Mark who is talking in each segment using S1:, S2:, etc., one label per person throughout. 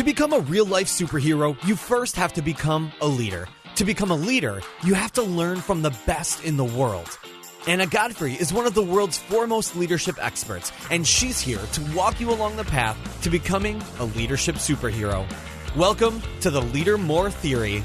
S1: To become a real-life superhero, you first have to become a leader. To become a leader, you have to learn from the best in the world. Anna Godfrey is one of the world's foremost leadership experts, and she's here to walk you along the path to becoming a leadership superhero. Welcome to the Leader More Theory.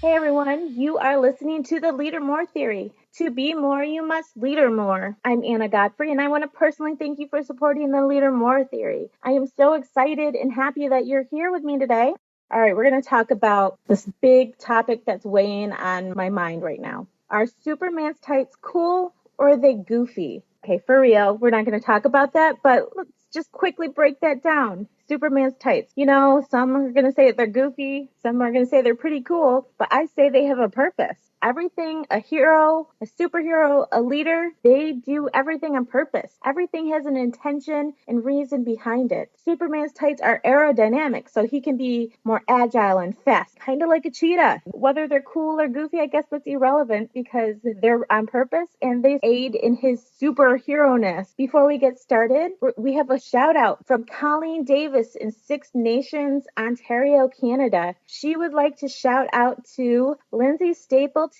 S2: Hey everyone, you are listening to the Leader More Theory. To be more, you must leader more. I'm Anna Godfrey, and I want to personally thank you for supporting the Leader More Theory. I am so excited and happy that you're here with me today. All right, we're going to talk about this big topic that's weighing on my mind right now. Are Superman's tights cool or are they goofy? Okay, for real, we're not going to talk about that, but let's just quickly break that down. Superman's tights. You know, some are going to say they're goofy, some are going to say they're pretty cool, but I say they have a purpose. Everything, a hero, a superhero, a leader, they do everything on purpose. Everything has an intention and reason behind it. Superman's tights are aerodynamic, so he can be more agile and fast, kind of like a cheetah. Whether they're cool or goofy, I guess that's irrelevant because they're on purpose and they aid in his superhero-ness. Before we get started, we have a shout out from Colleen Davis in Six Nations, Ontario, Canada. She would like to shout out to Lindsay Stapleton,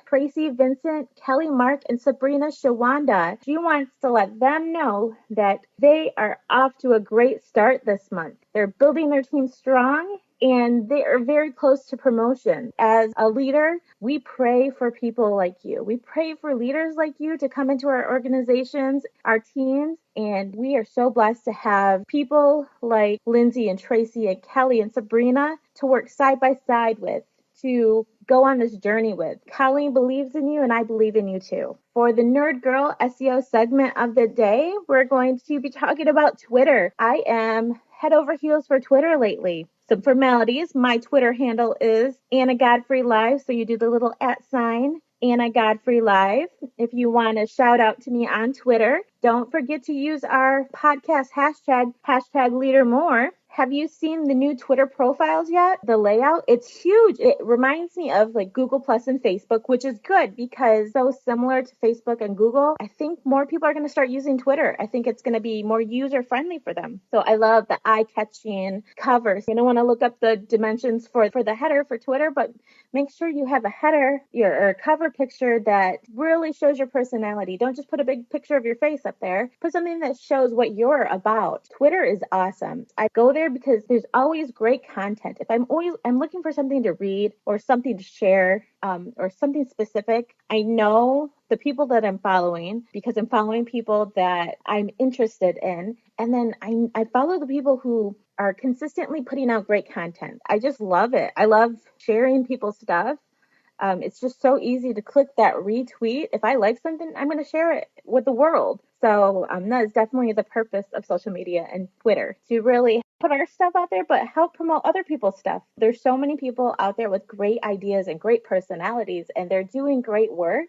S2: Tracy Vincent, Kelly Mark, and Sabrina Shawanda. She wants to let them know that they are off to a great start this month. They're building their team strong and they are very close to promotion. As a leader, we pray for people like you. We pray for leaders like you to come into our organizations, our teams, and we are so blessed to have people like Lindsay and Tracy and Kelly and Sabrina to work side by side with, to go on this journey with. Colleen believes in you and I believe in you too. For the Nerd Girl SEO segment of the day, we're going to be talking about Twitter. I am head over heels for Twitter lately. Some formalities. My Twitter handle is Anna Godfrey Live, so you do the little @ Anna Godfrey Live. If you want to shout out to me on Twitter, don't forget to use our podcast hashtag Leader More. Have you seen the new Twitter profiles yet? The layout, it's huge. It reminds me of like Google Plus and Facebook, which is good because so similar to Facebook and Google. I think more people are going to start using Twitter. I think it's going to be more user friendly for them. So I love the eye-catching covers. You don't want to look up the dimensions for the header for Twitter, but make sure you have a header or cover picture that really shows your personality. Don't just put a big picture of your face up there. Put something that shows what you're about. Twitter is awesome. I go there because there's always great content. If I'm looking for something to read or something to share or something specific, I know the people that I'm following because I'm following people that I'm interested in. And then I follow the people who are consistently putting out great content. I just love it. I love sharing people's stuff. It's just so easy to click that retweet. If I like something, I'm going to share it with the world. So that is definitely the purpose of social media and Twitter, to really put our stuff out there, but help promote other people's stuff. There's so many people out there with great ideas and great personalities, and they're doing great work.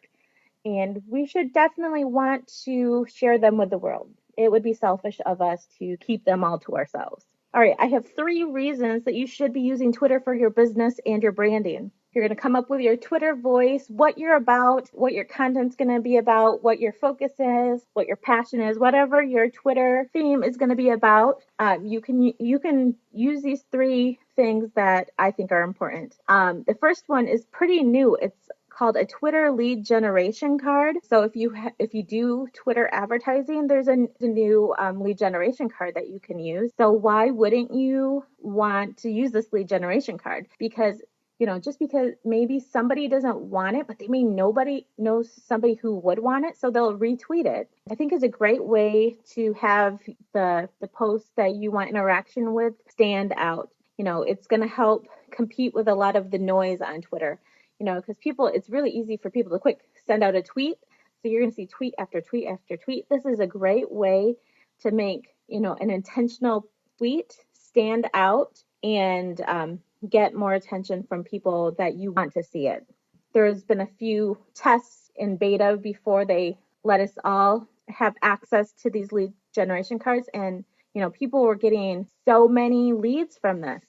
S2: And we should definitely want to share them with the world. It would be selfish of us to keep them all to ourselves. All right, I have 3 reasons that you should be using Twitter for your business and your branding. You're going to come up with your Twitter voice, what you're about, what your content's going to be about, what your focus is, what your passion is, whatever your Twitter theme is going to be about. You can use these 3 things that I think are important. The first one is pretty new. It's called a Twitter lead generation card. So if you do Twitter advertising, there's a new lead generation card that you can use. So why wouldn't you want to use this lead generation card? Because just because maybe somebody doesn't want it, but they may nobody knows somebody who would want it, so they'll retweet it. I think it's a great way to have the post that you want interaction with stand out. It's going to help compete with a lot of the noise on Twitter. Because it's really easy for people to quick send out a tweet. So you're going to see tweet after tweet after tweet. This is a great way to make, an intentional tweet stand out and get more attention from people that you want to see it. There's been a few tests in beta before they let us all have access to these lead generation cards. And, people were getting so many leads from this.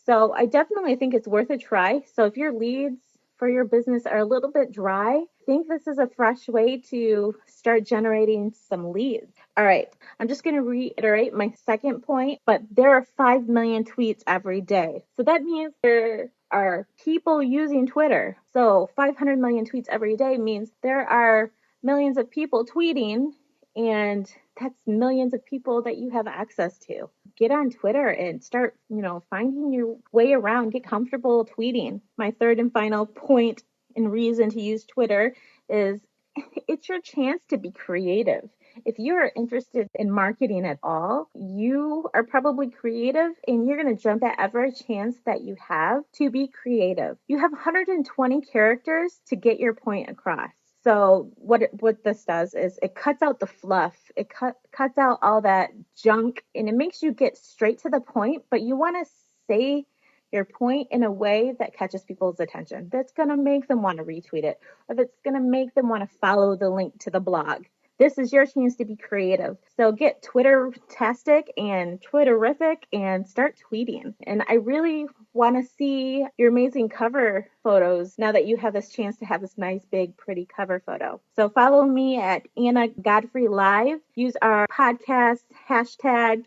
S2: So I definitely think it's worth a try. So if your leads for your business are a little bit dry, I think this is a fresh way to start generating some leads. All right, I'm just going to reiterate my second point, but there are 5 million tweets every day. So that means there are people using Twitter. So 500 million tweets every day means there are millions of people tweeting, and that's millions of people that you have access to. Get on Twitter and start, finding your way around, get comfortable tweeting. My third and final point and reason to use Twitter is it's your chance to be creative. If you're interested in marketing at all, you are probably creative and you're going to jump at every chance that you have to be creative. You have 120 characters to get your point across. So what this does is it cuts out the fluff. It cuts out all that junk, and it makes you get straight to the point, but you want to say your point in a way that catches people's attention. That's going to make them want to retweet it, or that's going to make them want to follow the link to the blog. This is your chance to be creative. So get Twitter-tastic and Twitterific and start tweeting. And I really want to see your amazing cover photos now that you have this chance to have this nice, big, pretty cover photo. So follow me at Anna Godfrey Live. Use our podcast hashtag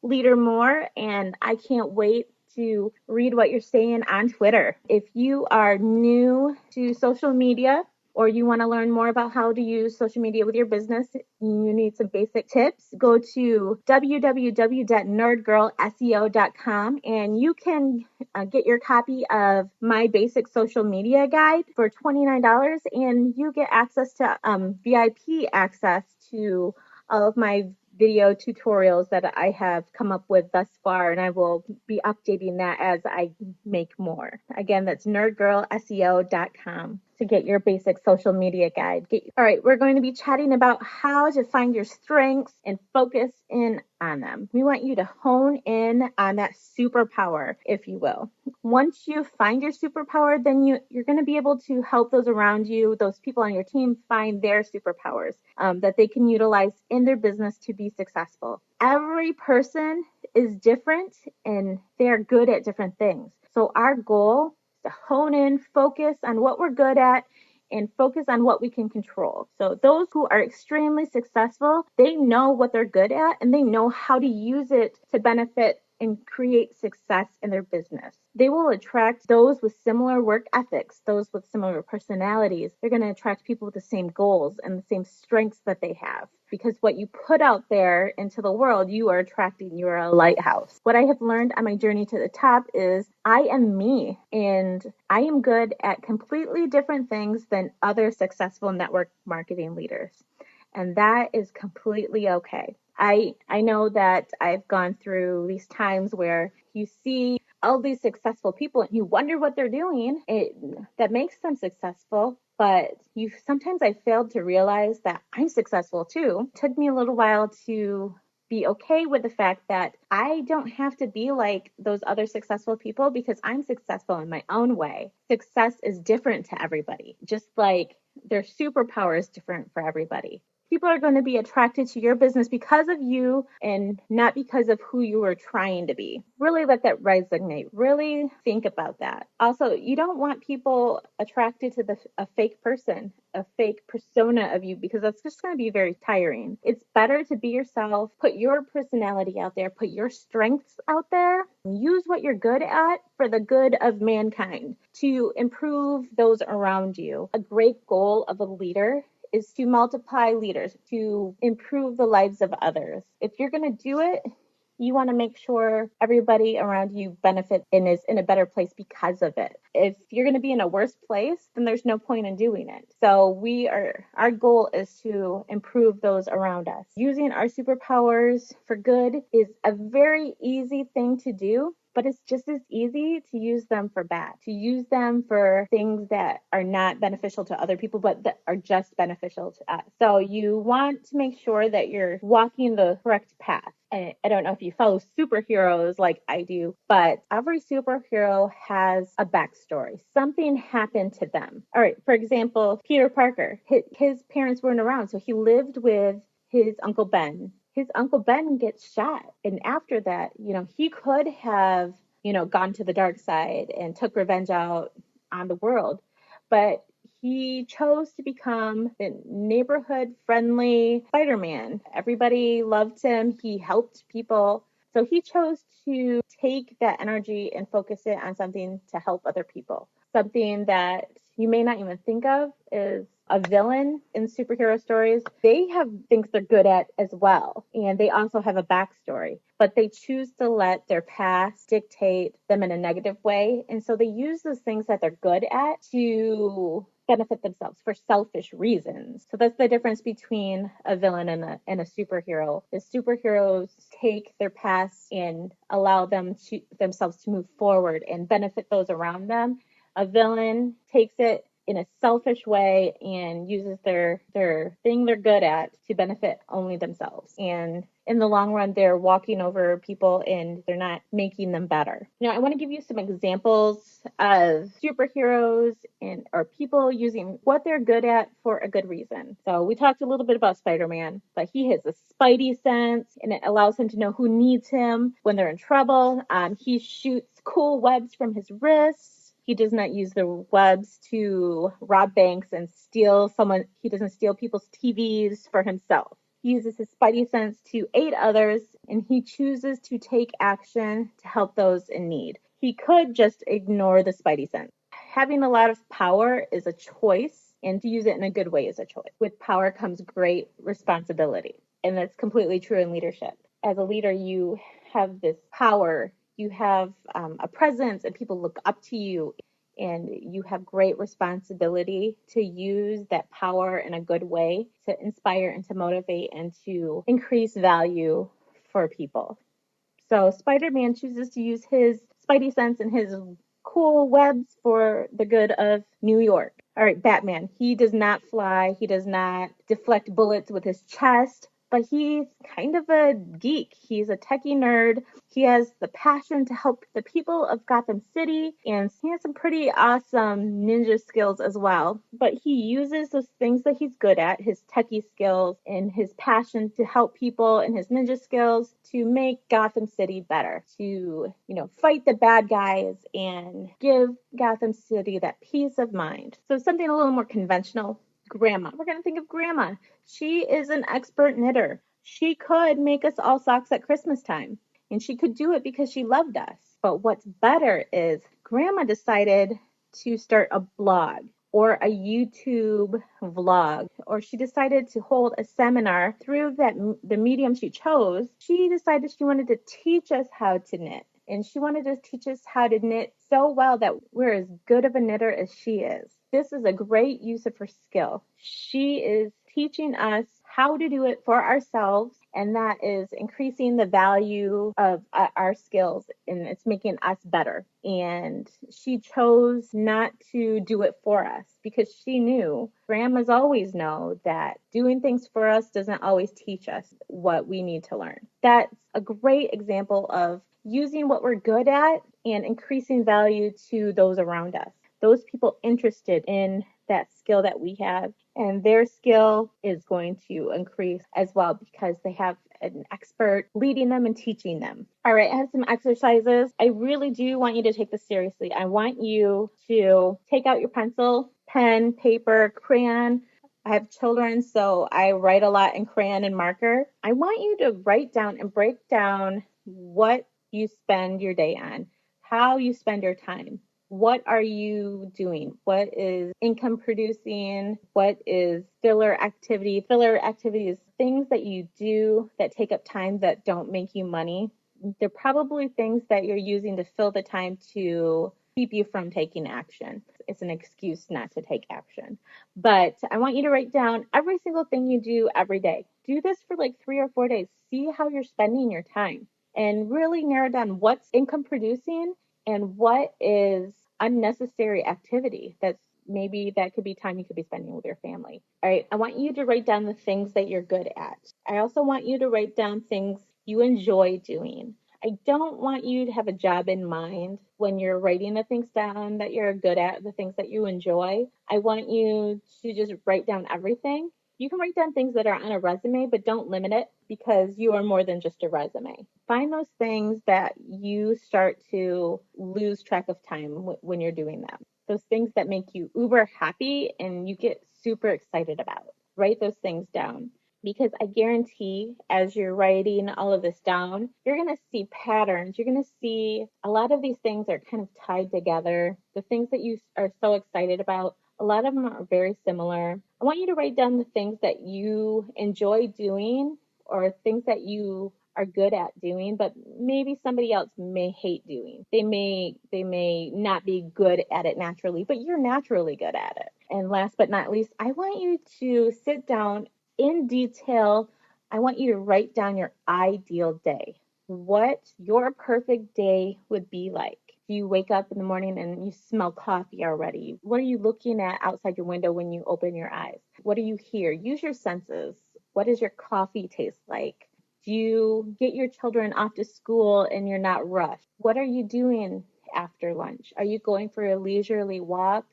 S2: LeaderMore, and I can't wait to read what you're saying on Twitter. If you are new to social media, or you want to learn more about how to use social media with your business, you need some basic tips, go to www.nerdgirlseo.com and you can get your copy of my basic social media guide for $29, and you get access to VIP access to all of my video tutorials that I have come up with thus far, and I will be updating that as I make more. Again, that's nerdgirlseo.com to get your basic social media guide. All right, we're going to be chatting about how to find your strengths and focus in on them. We want you to hone in on that superpower, if you will. Once you find your superpower, then you're going to be able to help those around you, those people on your team, find their superpowers that they can utilize in their business to be successful. Every person is different and they're good at different things. So our goal is to hone in, focus on what we're good at, and focus on what we can control. So those who are extremely successful, they know what they're good at and they know how to use it to benefit and create success in their business. They will attract those with similar work ethics, those with similar personalities. They're going to attract people with the same goals and the same strengths that they have. Because what you put out there into the world, you are attracting. You are a lighthouse. What I have learned on my journey to the top is I am me, and I am good at completely different things than other successful network marketing leaders. And that is completely okay. I know that I've gone through these times where you see all these successful people and you wonder what they're doing that makes them successful. But sometimes I failed to realize that I'm successful too. It took me a little while to be okay with the fact that I don't have to be like those other successful people because I'm successful in my own way. Success is different to everybody, just like their superpower is different for everybody. People are going to be attracted to your business because of you and not because of who you are trying to be. Really let that resonate. Really think about that. Also, you don't want people attracted to a fake person, a fake persona of you, because that's just going to be very tiring. It's better to be yourself, put your personality out there, put your strengths out there, use what you're good at for the good of mankind to improve those around you. A great goal of a leader is to multiply leaders, to improve the lives of others. If you're going to do it, you want to make sure everybody around you benefits and is in a better place because of it. If you're going to be in a worse place, then there's no point in doing it. So our goal is to improve those around us. Using our superpowers for good is a very easy thing to do, but it's just as easy to use them for bad, to use them for things that are not beneficial to other people, but that are just beneficial to us. So you want to make sure that you're walking the correct path. I don't know if you follow superheroes like I do, but every superhero has a backstory. Something happened to them. All right, for example, Peter Parker, his parents weren't around, so he lived with his Uncle Ben. His Uncle Ben gets shot. And after that, he could have, gone to the dark side and took revenge out on the world. but he chose to become the neighborhood friendly Spider-Man. Everybody loved him. He helped people. So he chose to take that energy and focus it on something to help other people. Something that you may not even think of is a villain in superhero stories. They have things they're good at as well, and they also have a backstory, but they choose to let their past dictate them in a negative way. And so they use those things that they're good at to benefit themselves for selfish reasons. So that's the difference between a villain and a superhero. The superheroes take their past and allow themselves to move forward and benefit those around them. A villain takes it in a selfish way and uses their thing they're good at to benefit only themselves. And in the long run, they're walking over people and they're not making them better. I want to give you some examples of superheroes or people using what they're good at for a good reason. So we talked a little bit about Spider-Man, but he has a spidey sense and it allows him to know who needs him when they're in trouble. He shoots cool webs from his wrists. He does not use the webs to rob banks and he doesn't steal people's TVs for himself. He uses his spidey sense to aid others, and he chooses to take action to help those in need. He could just ignore the spidey sense. Having a lot of power is a choice, and to use it in a good way is a choice. With power comes great responsibility, and that's completely true in leadership. As a leader, you have this power. You have a presence and people look up to you, and you have great responsibility to use that power in a good way to inspire and to motivate and to increase value for people. So Spider-Man chooses to use his spidey sense and his cool webs for the good of New York. All right, Batman. He does not fly. He does not deflect bullets with his chest, but he's kind of a geek. He's a techie nerd. He has the passion to help the people of Gotham City, and he has some pretty awesome ninja skills as well. But he uses those things that he's good at, his techie skills and his passion to help people and his ninja skills to make Gotham City better, to, fight the bad guys and give Gotham City that peace of mind. So something a little more conventional. Grandma. We're going to think of Grandma. She is an expert knitter. She could make us all socks at Christmas time, and she could do it because she loved us. But what's better is Grandma decided to start a blog or a YouTube vlog, or she decided to hold a seminar through the medium she chose. She decided she wanted to teach us how to knit. And she wanted to teach us how to knit so well that we're as good of a knitter as she is. This is a great use of her skill. She is teaching us how to do it for ourselves, and that is increasing the value of our skills, and it's making us better. And she chose not to do it for us because she knew, grandmas always know, that doing things for us doesn't always teach us what we need to learn. That's a great example of using what we're good at and increasing value to those around us. Those people interested in that skill that we have, and their skill is going to increase as well because they have an expert leading them and teaching them. All right, I have some exercises. I really do want you to take this seriously. I want you to take out your pencil, pen, paper, crayon. I have children, so I write a lot in crayon and marker. I want you to write down and break down what you spend your day on, how you spend your time. What are you doing? What is income producing? What is filler activity? Filler activity is things that you do that take up time that don't make you money. They're probably things that you're using to fill the time to keep you from taking action. It's an excuse not to take action. But I want you to write down every single thing you do every day. Do this for like 3 or 4 days. See how you're spending your time and really narrow down what's income producing and what is unnecessary activity that could be time you could be spending with your family. All right, I want you to write down the things that you're good at. I also want you to write down things you enjoy doing. I don't want you to have a job in mind when you're writing the things down that you're good at, the things that you enjoy. I want you to just write down everything. You can write down things that are on a resume, but don't limit it because you are more than just a resume. Find those things that you start to lose track of time when you're doing them. those things that make you uber happy and you get super excited about. Write those things down. Because I guarantee as you're writing all of this down, you're going to see patterns. You're going to see a lot of these things are kind of tied together. The things that you are so excited about, a lot of them are very similar. I want you to write down the things that you enjoy doing or things that you are good at doing, but maybe somebody else may hate doing. They may not be good at it naturally, but you're naturally good at it. And last but not least, I want you to sit down in detail. I want you to write down your ideal day. What your perfect day would be like. Do you wake up in the morning and you smell coffee already? What are you looking at outside your window when you open your eyes? What do you hear? Use your senses. What does your coffee taste like? Do you get your children off to school and you're not rushed? What are you doing after lunch? Are you going for a leisurely walk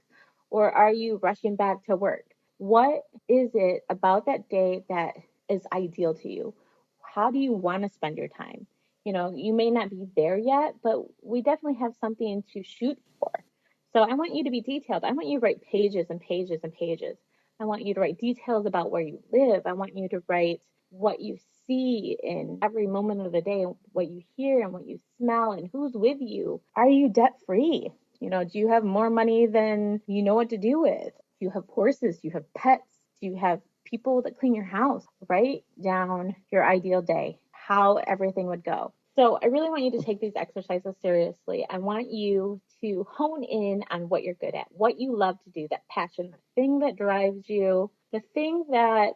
S2: or are you rushing back to work? What is it about that day that is ideal to you? How do you want to spend your time? You know, you may not be there yet, but we definitely have something to shoot for. So I want you to be detailed. I want you to write pages and pages and pages. I want you to write details about where you live. I want you to write what you see in every moment of the day, what you hear and what you smell and who's with you. Are you debt free? You know, do you have more money than you know what to do with? Do you have horses? Do you have pets? Do you have people that clean your house? Write down your ideal day, how everything would go. So I really want you to take these exercises seriously. I want you to hone in on what you're good at, what you love to do, that passion, the thing that drives you, the thing that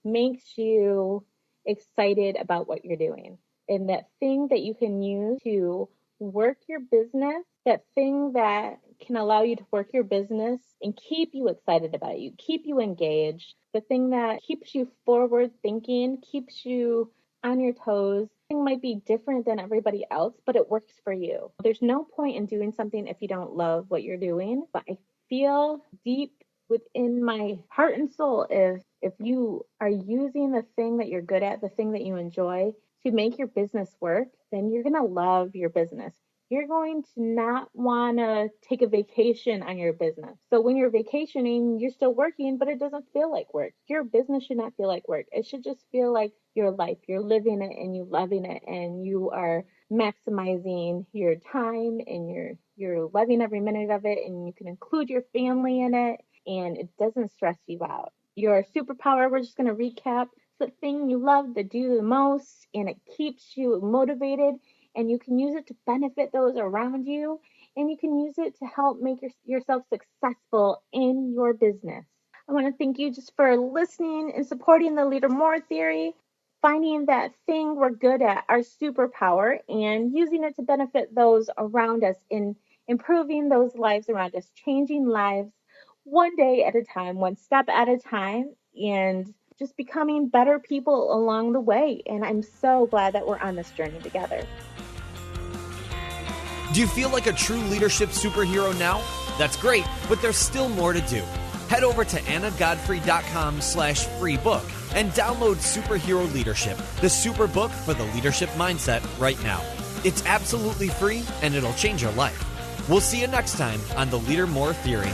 S2: makes you excited about what you're doing, and that thing that you can use to work your business, that thing that can allow you to work your business and keep you excited about it, keep you engaged, the thing that keeps you forward thinking, keeps you on your toes. It might be different than everybody else, but it works for you. There's no point in doing something if you don't love what you're doing, but I feel deep within my heart and soul if you are using the thing that you're good at, the thing that you enjoy to make your business work, then you're going to love your business. You're going to not want to take a vacation on your business. So when you're vacationing, you're still working, but it doesn't feel like work. Your business should not feel like work. It should just feel like your life. You're living it and you're loving it and you are maximizing your time and you're loving every minute of it, and you can include your family in it and it doesn't stress you out. Your superpower, we're just going to recap, it's the thing you love to do the most and it keeps you motivated, and you can use it to benefit those around you, and you can use it to help make yourself successful in your business. I want to thank you just for listening and supporting the Leader More theory, finding that thing we're good at, our superpower, and using it to benefit those around us in improving those lives around us, changing lives one day at a time, one step at a time, and just becoming better people along the way. And I'm so glad that we're on this journey together.
S1: Do you feel like a true leadership superhero now? That's great, but there's still more to do. Head over to annagodfrey.com/free book and download Superhero Leadership, the super book for the leadership mindset right now. It's absolutely free and it'll change your life. We'll see you next time on the Leader More Theory.